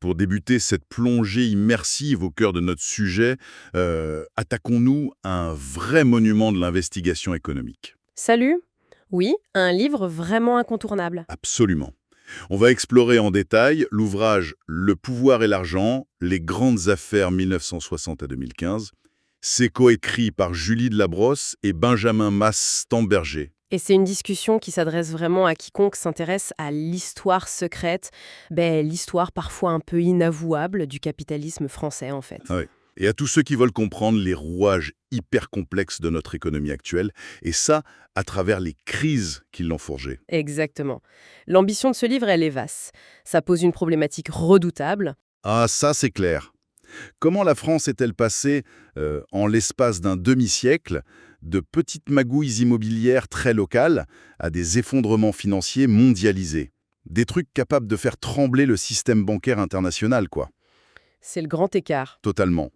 Pour débuter cette plongée immersive au cœur de notre sujet, attaquons-nous à un vrai monument de l'investigation économique. Salut. Oui, un livre vraiment incontournable. Absolument. On va explorer en détail l'ouvrage Le pouvoir et l'argent, les grandes affaires 1960 à 2015. C'est coécrit par Julie Delabrosse et Benjamin Mast-Stamberger. Et c'est une discussion qui s'adresse vraiment à quiconque s'intéresse à l'histoire secrète, l'histoire parfois un peu inavouable du capitalisme français en fait. Ah oui. Et à tous ceux qui veulent comprendre les rouages hyper complexes de notre économie actuelle, et ça, à travers les crises qui l'ont forgée. Exactement. L'ambition de ce livre, elle est vaste. Ça pose une problématique redoutable. Ah, ça c'est clair. Comment la France est-elle passée, en l'espace d'un demi-siècle, de petites magouilles immobilières très locales à des effondrements financiers mondialisés? Des trucs capables de faire trembler le système bancaire international, quoi. C'est le grand écart. Totalement.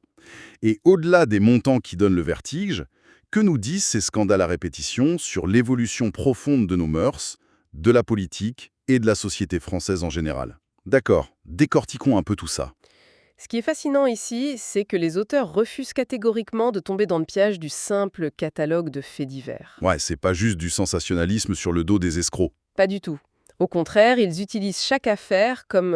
Et au-delà des montants qui donnent le vertige, que nous disent ces scandales à répétition sur l'évolution profonde de nos mœurs, de la politique et de la société française en général? D'accord, décortiquons un peu tout ça. Ce qui est fascinant ici, c'est que les auteurs refusent catégoriquement de tomber dans le piège du simple catalogue de faits divers. Ouais, c'est pas juste du sensationnalisme sur le dos des escrocs. Pas du tout. Au contraire, ils utilisent chaque affaire comme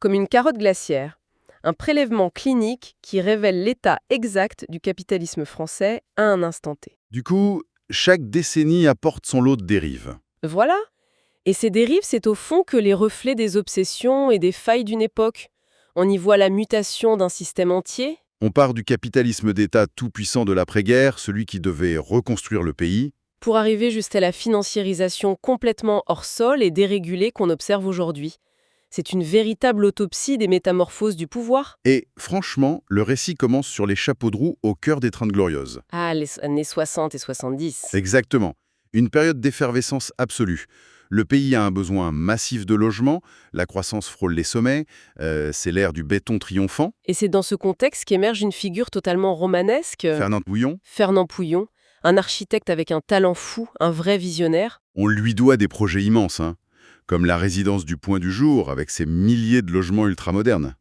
une carotte glaciaire, un prélèvement clinique qui révèle l'état exact du capitalisme français à un instant T. Du coup, chaque décennie apporte son lot de dérives. Voilà. Et ces dérives, c'est au fond que les reflets des obsessions et des failles d'une époque. On y voit la mutation d'un système entier. On part du capitalisme d'État tout-puissant de l'après-guerre, celui qui devait reconstruire le pays, Pour arriver jusqu'à la financiarisation complètement hors sol et dérégulée qu'on observe aujourd'hui. C'est une véritable autopsie des métamorphoses du pouvoir. et franchement, le récit commence sur les chapeaux de roue au cœur des Trente Glorieuses. Ah, les années 60 et 70. Exactement. Une période d'effervescence absolue. Le pays a un besoin massif de logement, la croissance frôle les sommets, c'est l'ère du béton triomphant. Et c'est dans ce contexte qu'émerge une figure totalement romanesque, Fernand Bouillon, Fernand Pouillon, un architecte avec un talent fou, un vrai visionnaire. on lui doit des projets immenses, hein, comme la résidence du Point du Jour, avec ses milliers de logements ultramodernes.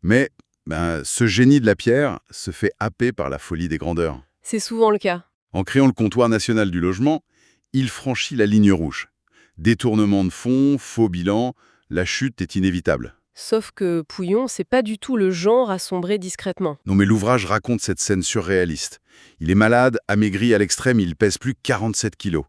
Mais ce génie de la pierre se fait happer par la folie des grandeurs. C'est souvent le cas. En créant le comptoir national du logement, il franchit la ligne rouge. Détournement de fonds, faux bilan, la chute est inévitable. Sauf que Pouillon, c'est pas du tout le genre à sombrer discrètement. Non mais l'ouvrage raconte cette scène surréaliste. Il est malade, amaigri à l'extrême, il pèse plus que 47 kilos.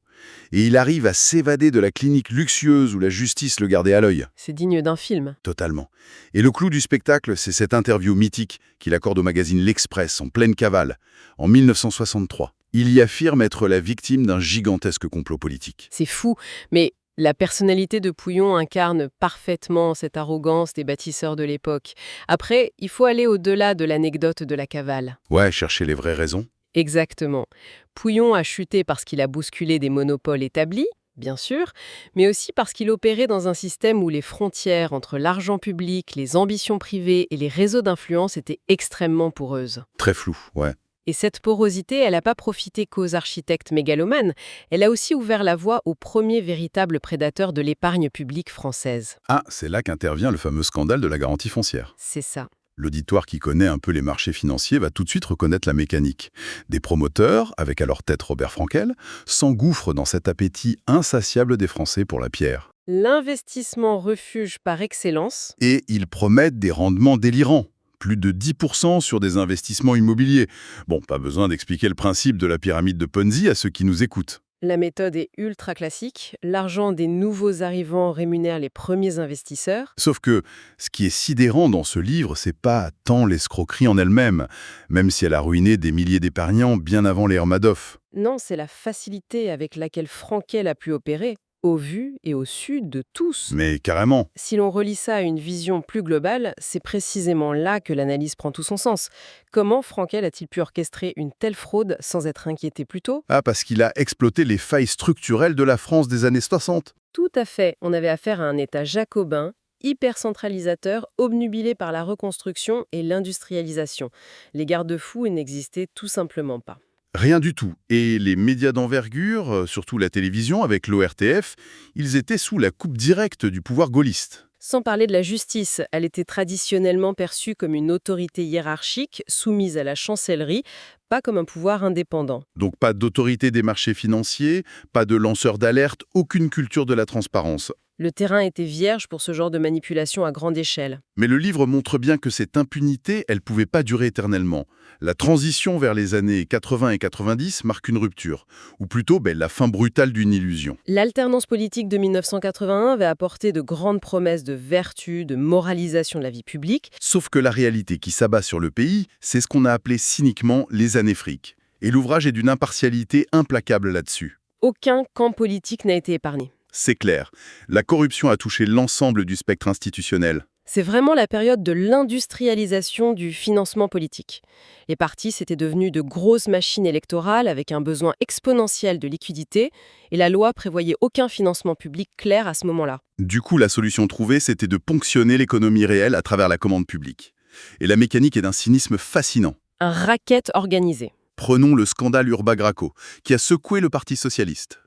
Et il arrive à s'évader de la clinique luxueuse où la justice le gardait à l'œil. C'est digne d'un film. Totalement. Et le clou du spectacle, c'est cette interview mythique qu'il accorde au magazine L'Express en pleine cavale, en 1963. Il y affirme être la victime d'un gigantesque complot politique. C'est fou, mais la personnalité de Pouillon incarne parfaitement cette arrogance des bâtisseurs de l'époque. Après, il faut aller au-delà de l'anecdote de la cavale. Ouais, chercher les vraies raisons. Exactement. Pouillon a chuté parce qu'il a bousculé des monopoles établis, bien sûr, mais aussi parce qu'il opérait dans un système où les frontières entre l'argent public, les ambitions privées et les réseaux d'influence étaient extrêmement poreuses. Très flou, ouais. Et cette porosité, elle n'a pas profité qu'aux architectes mégalomanes, elle a aussi ouvert la voie aux premiers véritables prédateurs de l'épargne publique française. Ah, c'est là qu'intervient le fameux scandale de la garantie foncière. C'est ça. L'auditoire qui connaît un peu les marchés financiers va tout de suite reconnaître la mécanique. Des promoteurs, avec à leur tête Robert Frankel, s'engouffrent dans cet appétit insatiable des Français pour la pierre. L'investissement refuge par excellence. Et ils promettent des rendements délirants. Plus de 10% sur des investissements immobiliers. Bon, pas besoin d'expliquer le principe de la pyramide de Ponzi à ceux qui nous écoutent. La méthode est ultra classique. L'argent des nouveaux arrivants rémunère les premiers investisseurs. Sauf que ce qui est sidérant dans ce livre, c'est pas tant l'escroquerie en elle-même, même si elle a ruiné des milliers d'épargnants bien avant l'ère Madoff. Non, c'est la facilité avec laquelle Frankel a pu opérer, au vu et au su de tous. Mais carrément. Si l'on relie ça à une vision plus globale, c'est précisément là que l'analyse prend tout son sens. Comment Frankel a-t-il pu orchestrer une telle fraude sans être inquiété plus tôt? Ah, parce qu'il a exploité les failles structurelles de la France des années 60. Tout à fait. On avait affaire à un État jacobin, hyper centralisateur, obnubilé par la reconstruction et l'industrialisation. Les garde-fous n'existaient tout simplement pas. Rien du tout. Et les médias d'envergure, surtout la télévision avec l'ORTF, ils étaient sous la coupe directe du pouvoir gaulliste. Sans parler de la justice, elle était traditionnellement perçue comme une autorité hiérarchique soumise à la chancellerie, pas comme un pouvoir indépendant. Donc pas d'autorité des marchés financiers, pas de lanceur d'alerte, aucune culture de la transparence. Le terrain était vierge pour ce genre de manipulation à grande échelle. Mais le livre montre bien que cette impunité, elle pouvait pas durer éternellement. La transition vers les années 80 et 90 marque une rupture, ou plutôt la fin brutale d'une illusion. L'alternance politique de 1981 avait apporté de grandes promesses de vertu, de moralisation de la vie publique. Sauf que la réalité qui s'abat sur le pays, c'est ce qu'on a appelé cyniquement les années fric. Et l'ouvrage est d'une impartialité implacable là-dessus. Aucun camp politique n'a été épargné. C'est clair, la corruption a touché l'ensemble du spectre institutionnel. C'est vraiment la période de l'industrialisation du financement politique. Les partis s'étaient devenus de grosses machines électorales avec un besoin exponentiel de liquidité, et la loi prévoyait aucun financement public clair à ce moment-là. Du coup, la solution trouvée, c'était de ponctionner l'économie réelle à travers la commande publique. Et la mécanique est d'un cynisme fascinant. Un racket organisé. Prenons le scandale Urbagraco, qui a secoué le Parti socialiste.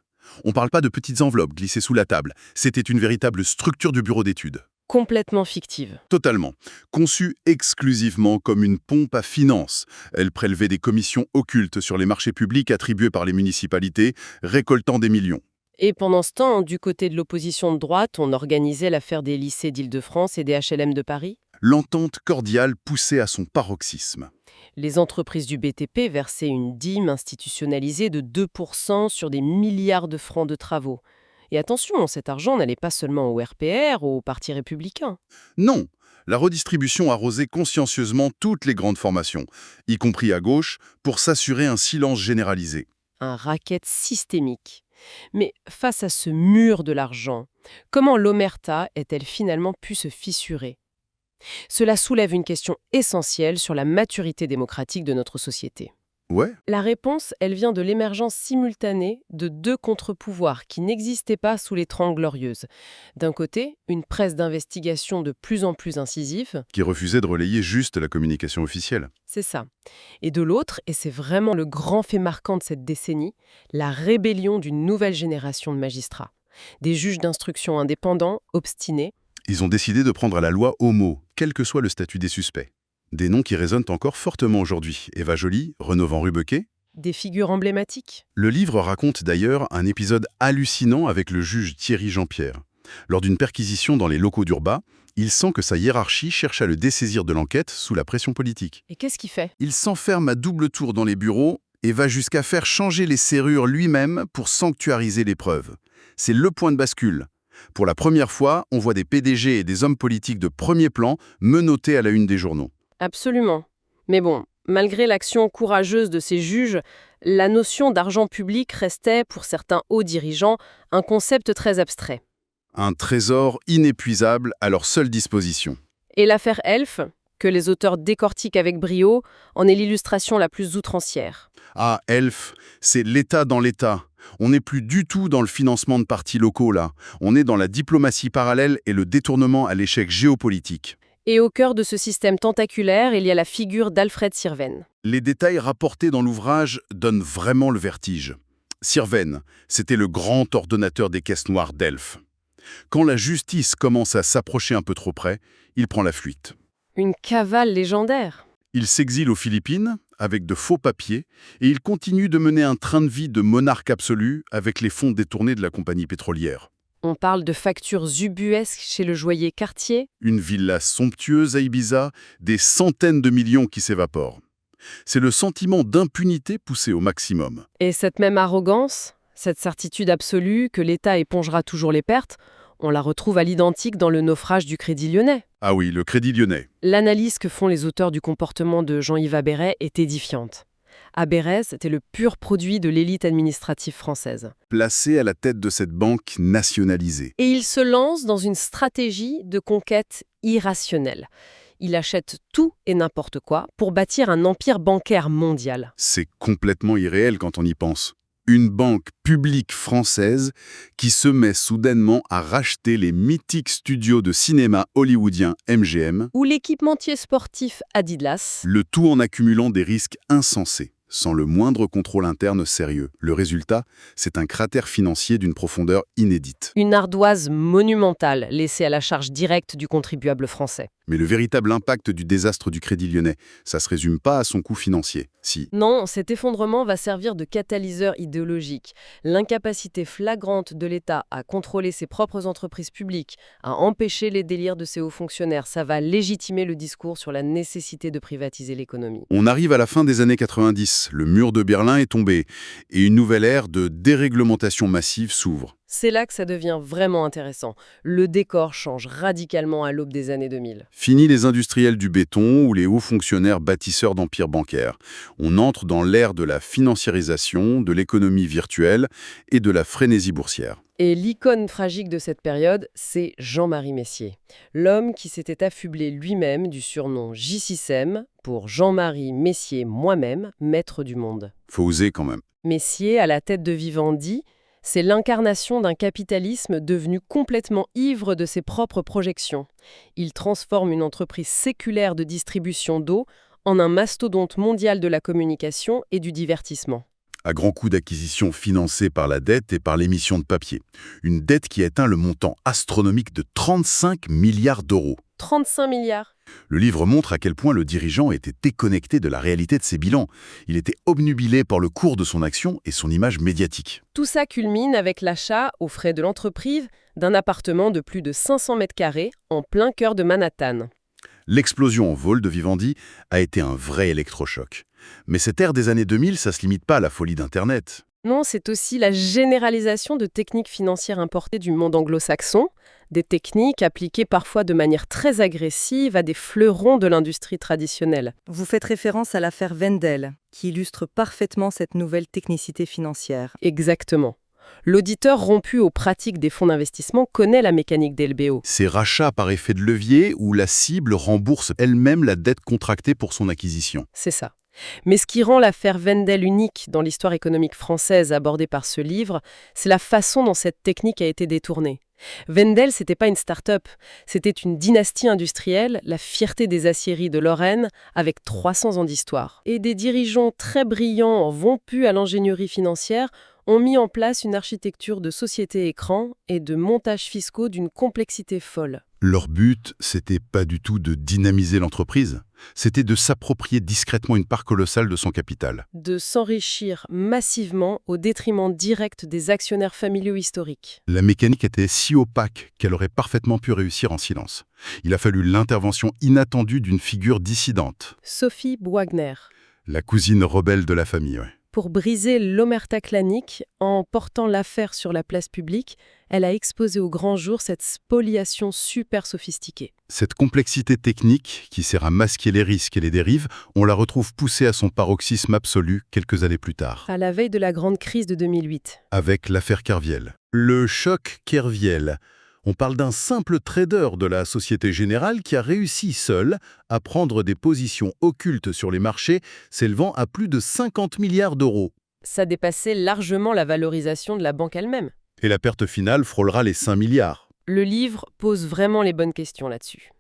On ne parle pas de petites enveloppes glissées sous la table, c'était une véritable structure du bureau d'études. Complètement fictive. Totalement. Conçue exclusivement comme une pompe à finances. Elle prélevait des commissions occultes sur les marchés publics attribués par les municipalités, récoltant des millions. Et pendant ce temps, du côté de l'opposition de droite, on organisait l'affaire des lycées d'Île-de-France et des HLM de Paris. L'entente cordiale poussait à son paroxysme. Les entreprises du BTP versaient une dîme institutionnalisée de 2% sur des milliards de francs de travaux. Et attention, cet argent n'allait pas seulement au RPR, au Parti républicain. Non, la redistribution arrosait consciencieusement toutes les grandes formations, y compris à gauche, pour s'assurer un silence généralisé. Un racket systémique. Mais face à ce mur de l'argent, comment l'omerta est-elle finalement pu se fissurer ? Cela soulève une question essentielle sur la maturité démocratique de notre société. Ouais, La réponse, elle vient de l'émergence simultanée de deux contre-pouvoirs qui n'existaient pas sous les Trente Glorieuses. D'un côté, une presse d'investigation de plus en plus incisive. qui refusait de relayer juste la communication officielle. C'est ça. Et de l'autre, et c'est vraiment le grand fait marquant de cette décennie, la rébellion d'une nouvelle génération de magistrats. Des juges d'instruction indépendants, obstinés. Ils ont décidé de prendre à la loi au mot, quel que soit le statut des suspects. Des noms qui résonnent encore fortement aujourd'hui. Eva Joly, Renaud Van Rubbeke. Des figures emblématiques. Le livre raconte d'ailleurs un épisode hallucinant avec le juge Thierry Jean-Pierre. Lors d'une perquisition dans les locaux d'Urba, il sent que sa hiérarchie cherche à le dessaisir de l'enquête sous la pression politique. Et qu'est-ce qu'il fait ? Il s'enferme à double tour dans les bureaux et va jusqu'à faire changer les serrures lui-même pour sanctuariser les preuves. C'est le point de bascule. Pour la première fois, on voit des PDG et des hommes politiques de premier plan menottés à la une des journaux. Absolument. Mais bon, malgré l'action courageuse de ces juges, la notion d'argent public restait, pour certains hauts dirigeants, un concept très abstrait. Un trésor inépuisable à leur seule disposition. Et l'affaire Elf, que les auteurs décortiquent avec brio, en est l'illustration la plus outrancière. Ah, Elf, c'est l'État dans l'État. On n'est plus du tout dans le financement de partis locaux, là. On est dans la diplomatie parallèle et le détournement à l'échec géopolitique. Et au cœur de ce système tentaculaire, il y a la figure d'Alfred Sirven. Les détails rapportés dans l'ouvrage donnent vraiment le vertige. Sirven, c'était le grand ordonnateur des caisses noires d'Elf. Quand la justice commence à s'approcher un peu trop près, il prend la fuite. Une cavale légendaire. Il s'exile aux Philippines avec de faux papiers et il continue de mener un train de vie de monarque absolu avec les fonds détournés de la compagnie pétrolière. On parle de factures ubuesques chez le joaillier Cartier. Une villa somptueuse à Ibiza, des centaines de millions qui s'évaporent. C'est le sentiment d'impunité poussé au maximum. Et cette même arrogance, cette certitude absolue que l'État épongera toujours les pertes, on la retrouve à l'identique dans le naufrage du Crédit Lyonnais. Ah oui, le Crédit Lyonnais. L'analyse que font les auteurs du comportement de Jean-Yves Abéret est édifiante. Abéret, c'était le pur produit de l'élite administrative française. Placé à la tête de cette banque nationalisée. Et il se lance dans une stratégie de conquête irrationnelle. Il achète tout et n'importe quoi pour bâtir un empire bancaire mondial. C'est complètement irréel quand on y pense. Une banque publique française qui se met soudainement à racheter les mythiques studios de cinéma hollywoodiens MGM, Ou l'équipementier sportif Adidas. le tout en accumulant des risques insensés. sans le moindre contrôle interne sérieux. Le résultat, c'est un cratère financier d'une profondeur inédite. Une ardoise monumentale laissée à la charge directe du contribuable français. Mais le véritable impact du désastre du Crédit Lyonnais, ça se résume pas à son coût financier. Si. Non, cet effondrement va servir de catalyseur idéologique. L'incapacité flagrante de l'État à contrôler ses propres entreprises publiques, à empêcher les délires de ses hauts fonctionnaires, ça va légitimer le discours sur la nécessité de privatiser l'économie. On arrive à la fin des années 90, le mur de Berlin est tombé, et une nouvelle ère de déréglementation massive s'ouvre. C'est là que ça devient vraiment intéressant. Le décor change radicalement à l'aube des années 2000. Fini les industriels du béton ou les hauts fonctionnaires bâtisseurs d'empires bancaires. On entre dans l'ère de la financiarisation, de l'économie virtuelle et de la frénésie boursière. Et l'icône tragique de cette période, c'est Jean-Marie Messier. L'homme qui s'était affublé lui-même du surnom J6M pour Jean-Marie Messier moi-même, maître du monde. Faut oser quand même. Messier, à la tête de Vivendi, c'est l'incarnation d'un capitalisme devenu complètement ivre de ses propres projections. Il transforme une entreprise séculaire de distribution d'eau en un mastodonte mondial de la communication et du divertissement. À grands coups d'acquisition financés par la dette et par l'émission de papier. Une dette qui atteint le montant astronomique de 35 milliards d'euros. 35 milliards. Le livre montre à quel point le dirigeant était déconnecté de la réalité de ses bilans. Il était obnubilé par le cours de son action et son image médiatique. Tout ça culmine avec l'achat, aux frais de l'entreprise, d'un appartement de plus de 500 mètres carrés en plein cœur de Manhattan. L'explosion en vol de Vivendi a été un vrai électrochoc. Mais cette ère des années 2000, ça se limite pas à la folie d'Internet. Non, c'est aussi la généralisation de techniques financières importées du monde anglo-saxon, des techniques appliquées parfois de manière très agressive à des fleurons de l'industrie traditionnelle. Vous faites référence à l'affaire Wendel, qui illustre parfaitement cette nouvelle technicité financière. Exactement. L'auditeur rompu aux pratiques des fonds d'investissement connaît la mécanique des LBO. Ces rachats par effet de levier où la cible rembourse elle-même la dette contractée pour son acquisition. C'est ça. Mais ce qui rend l'affaire Wendel unique dans l'histoire économique française abordée par ce livre, c'est la façon dont cette technique a été détournée. Wendel, c'était pas une start-up, c'était une dynastie industrielle, la fierté des aciéries de Lorraine, avec 300 ans d'histoire. Et des dirigeants très brillants, rompus à l'ingénierie financière, ont mis en place une architecture de société écran et de montages fiscaux d'une complexité folle. Leur but, c'était pas du tout de dynamiser l'entreprise, c'était de s'approprier discrètement une part colossale de son capital. De s'enrichir massivement au détriment direct des actionnaires familiaux historiques. La mécanique était si opaque qu'elle aurait parfaitement pu réussir en silence. Il a fallu l'intervention inattendue d'une figure dissidente. Sophie Boisgner. La cousine rebelle de la famille, ouais. Pour briser l'omerta clanique, en portant l'affaire sur la place publique, elle a exposé au grand jour cette spoliation super sophistiquée. Cette complexité technique, qui sert à masquer les risques et les dérives, on la retrouve poussée à son paroxysme absolu quelques années plus tard. À la veille de la grande crise de 2008. Avec l'affaire Kerviel. Le choc Kerviel. On parle d'un simple trader de la Société Générale qui a réussi seul à prendre des positions occultes sur les marchés s'élevant à plus de 50 milliards d'euros. Ça dépassait largement la valorisation de la banque elle-même. Et la perte finale frôlera les 5 milliards. Le livre pose vraiment les bonnes questions là-dessus.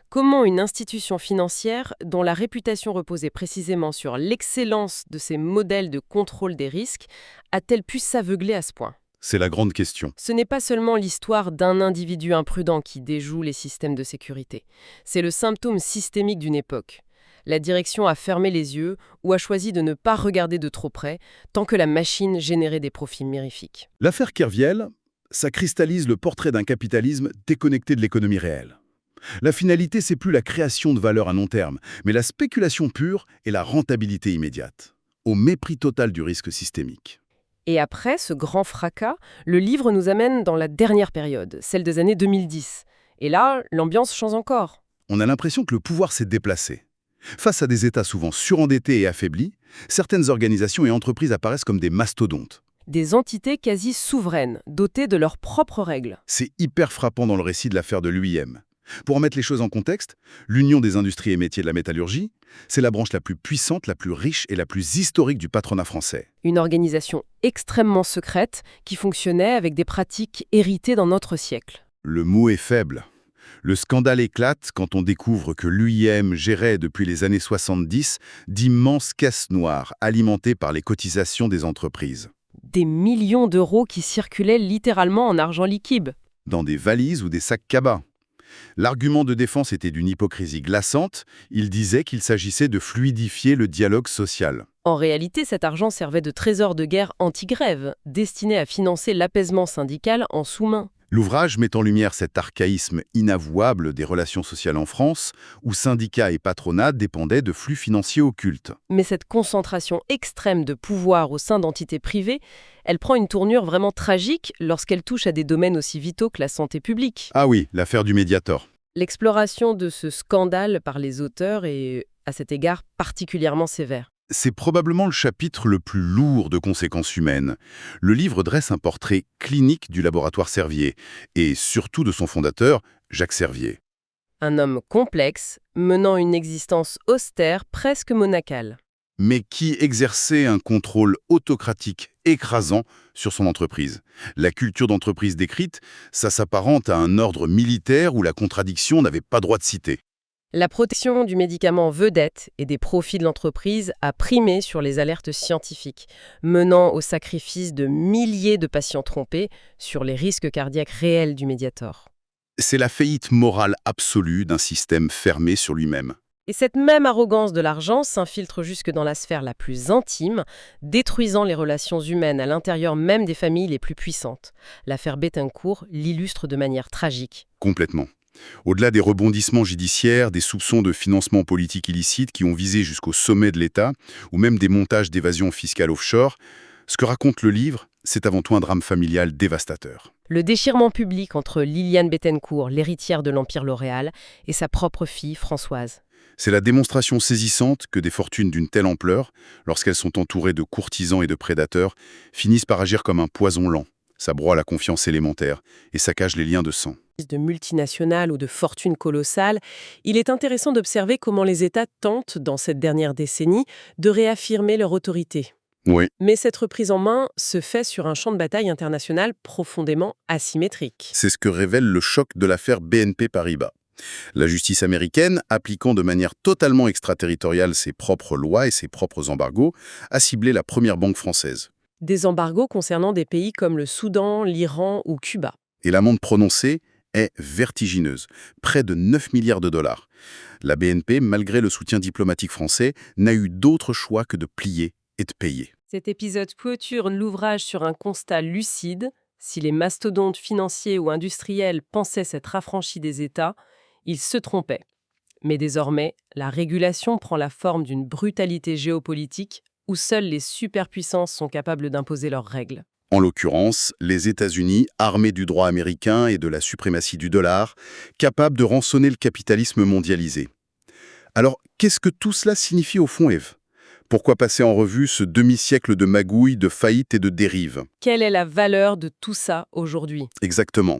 Comment une institution financière, dont la réputation reposait précisément sur l'excellence de ses modèles de contrôle des risques, a-t-elle pu s'aveugler à ce point ? C'est la grande question. Ce n'est pas seulement l'histoire d'un individu imprudent qui déjoue les systèmes de sécurité. C'est le symptôme systémique d'une époque. La direction a fermé les yeux ou a choisi de ne pas regarder de trop près tant que la machine générait des profits mirifiques. L'affaire Kerviel, ça cristallise le portrait d'un capitalisme déconnecté de l'économie réelle. La finalité, c'est plus la création de valeur à long terme, mais la spéculation pure et la rentabilité immédiate, au mépris total du risque systémique. Et après ce grand fracas, le livre nous amène dans la dernière période, celle des années 2010. Et là, l'ambiance change encore. On a l'impression que le pouvoir s'est déplacé. Face à des États souvent surendettés et affaiblis, certaines organisations et entreprises apparaissent comme des mastodontes. Des entités quasi souveraines, dotées de leurs propres règles. C'est hyper frappant dans le récit de l'affaire de l'UIM. Pour remettre les choses en contexte, l'Union des industries et métiers de la métallurgie, c'est la branche la plus puissante, la plus riche et la plus historique du patronat français. Une organisation extrêmement secrète qui fonctionnait avec des pratiques héritées dans notre siècle. Le mot est faible. Le scandale éclate quand on découvre que l'UIM gérait depuis les années 70 d'immenses caisses noires alimentées par les cotisations des entreprises, Des millions d'euros qui circulaient littéralement en argent liquide. dans des valises ou des sacs cabas. L'argument de défense était d'une hypocrisie glaçante, il disait qu'il s'agissait de fluidifier le dialogue social. En réalité, cet argent servait de trésor de guerre anti-grève, destiné à financer l'apaisement syndical en sous-main. L'ouvrage met en lumière cet archaïsme inavouable des relations sociales en France, où syndicats et patronat dépendaient de flux financiers occultes. Mais cette concentration extrême de pouvoir au sein d'entités privées, elle prend une tournure vraiment tragique lorsqu'elle touche à des domaines aussi vitaux que la santé publique. Ah oui, l'affaire du Mediator. L'exploration de ce scandale par les auteurs est, à cet égard, particulièrement sévère. C'est probablement le chapitre le plus lourd de conséquences humaines. Le livre dresse un portrait clinique du laboratoire Servier, et surtout de son fondateur, Jacques Servier. Un homme complexe, menant une existence austère, presque monacale. Mais qui exerçait un contrôle autocratique écrasant sur son entreprise. La culture d'entreprise décrite, ça s'apparente à un ordre militaire où la contradiction n'avait pas droit de citer. La protection du médicament vedette et des profits de l'entreprise a primé sur les alertes scientifiques, menant au sacrifice de milliers de patients trompés sur les risques cardiaques réels du Mediator. C'est la faillite morale absolue d'un système fermé sur lui-même. Et cette même arrogance de l'argent s'infiltre jusque dans la sphère la plus intime, détruisant les relations humaines à l'intérieur même des familles les plus puissantes. L'affaire Bettencourt l'illustre de manière tragique. Complètement. Au-delà des rebondissements judiciaires, des soupçons de financement politique illicite qui ont visé jusqu'au sommet de l'État, ou même des montages d'évasion fiscale offshore, ce que raconte le livre, c'est avant tout un drame familial dévastateur. Le déchirement public entre Liliane Bettencourt, l'héritière de l'Empire L'Oréal, et sa propre fille, Françoise. C'est la démonstration saisissante que des fortunes d'une telle ampleur, lorsqu'elles sont entourées de courtisans et de prédateurs, finissent par agir comme un poison lent. Ça broie la confiance élémentaire et saccage les liens de sang. De multinationales ou de fortunes colossales, il est intéressant d'observer comment les États tentent, dans cette dernière décennie, de réaffirmer leur autorité. Oui, Mais cette reprise en main se fait sur un champ de bataille international profondément asymétrique. c'est ce que révèle le choc de l'affaire BNP Paribas. La justice américaine, appliquant de manière totalement extraterritoriale ses propres lois et ses propres embargos, a ciblé la première banque française. Des embargos concernant des pays comme le Soudan, l'Iran ou Cuba. Et l'amende prononcée est vertigineuse, près de 9 milliards de dollars. La BNP, malgré le soutien diplomatique français, n'a eu d'autre choix que de plier et de payer. Cet épisode clôture l'ouvrage sur un constat lucide. Si les mastodontes financiers ou industriels pensaient s'être affranchis des États, ils se trompaient. Mais désormais, la régulation prend la forme d'une brutalité géopolitique où seules les superpuissances sont capables d'imposer leurs règles. En l'occurrence, les États-Unis, armés du droit américain et de la suprématie du dollar, capables de rançonner le capitalisme mondialisé. Alors, qu'est-ce que tout cela signifie au fond, Ève ? Pourquoi passer en revue ce demi-siècle de magouilles, de faillites et de dérives ? Quelle est la valeur de tout ça aujourd'hui ? Exactement.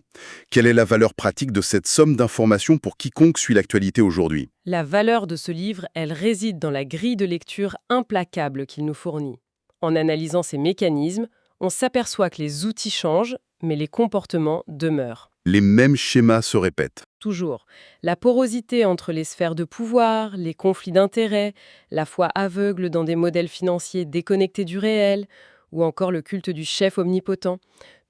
Quelle est la valeur pratique de cette somme d'informations pour quiconque suit l'actualité aujourd'hui ? La valeur de ce livre, elle réside dans la grille de lecture implacable qu'il nous fournit. En analysant ces mécanismes, on s'aperçoit que les outils changent, mais les comportements demeurent. Les mêmes schémas se répètent. Toujours. La porosité entre les sphères de pouvoir, les conflits d'intérêts, la foi aveugle dans des modèles financiers déconnectés du réel, ou encore le culte du chef omnipotent.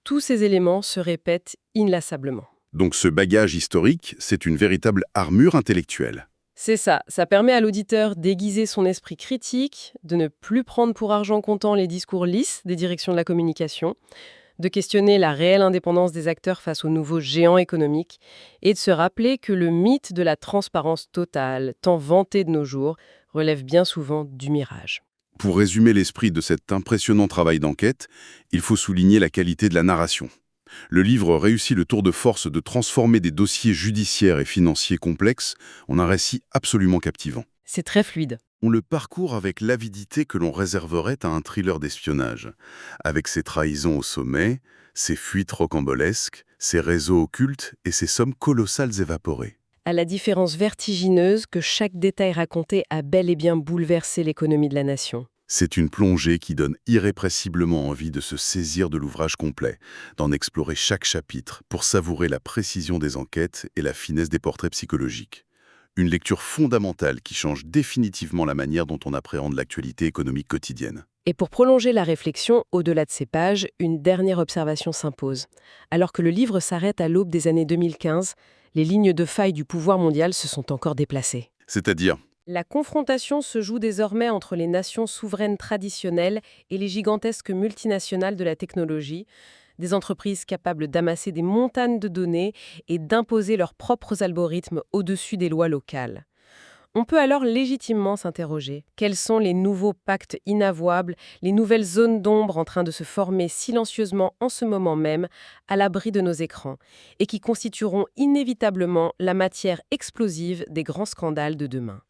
Tous ces éléments se répètent inlassablement. Donc ce bagage historique, c'est une véritable armure intellectuelle. C'est ça permet à l'auditeur d'aiguiser son esprit critique, de ne plus prendre pour argent comptant les discours lisses des directions de la communication, de questionner la réelle indépendance des acteurs face aux nouveaux géants économiques et de se rappeler que le mythe de la transparence totale, tant vanté de nos jours, relève bien souvent du mirage. Pour résumer l'esprit de cet impressionnant travail d'enquête, il faut souligner la qualité de la narration. Le livre réussit le tour de force de transformer des dossiers judiciaires et financiers complexes en un récit absolument captivant. C'est très fluide. On le parcourt avec l'avidité que l'on réserverait à un thriller d'espionnage, avec ses trahisons au sommet, ses fuites rocambolesques, ses réseaux occultes et ses sommes colossales évaporées. À la différence vertigineuse que chaque détail raconté a bel et bien bouleversé l'économie de la nation. C'est une plongée qui donne irrépressiblement envie de se saisir de l'ouvrage complet, d'en explorer chaque chapitre pour savourer la précision des enquêtes et la finesse des portraits psychologiques. Une lecture fondamentale qui change définitivement la manière dont on appréhende l'actualité économique quotidienne. Et pour prolonger la réflexion, au-delà de ces pages, une dernière observation s'impose. Alors que le livre s'arrête à l'aube des années 2015, les lignes de faille du pouvoir mondial se sont encore déplacées. C'est-à-dire, La confrontation se joue désormais entre les nations souveraines traditionnelles et les gigantesques multinationales de la technologie, des entreprises capables d'amasser des montagnes de données et d'imposer leurs propres algorithmes au-dessus des lois locales. On peut alors légitimement s'interroger. Quels sont les nouveaux pactes inavouables, les nouvelles zones d'ombre en train de se former silencieusement en ce moment même, à l'abri de nos écrans, et qui constitueront inévitablement la matière explosive des grands scandales de demain?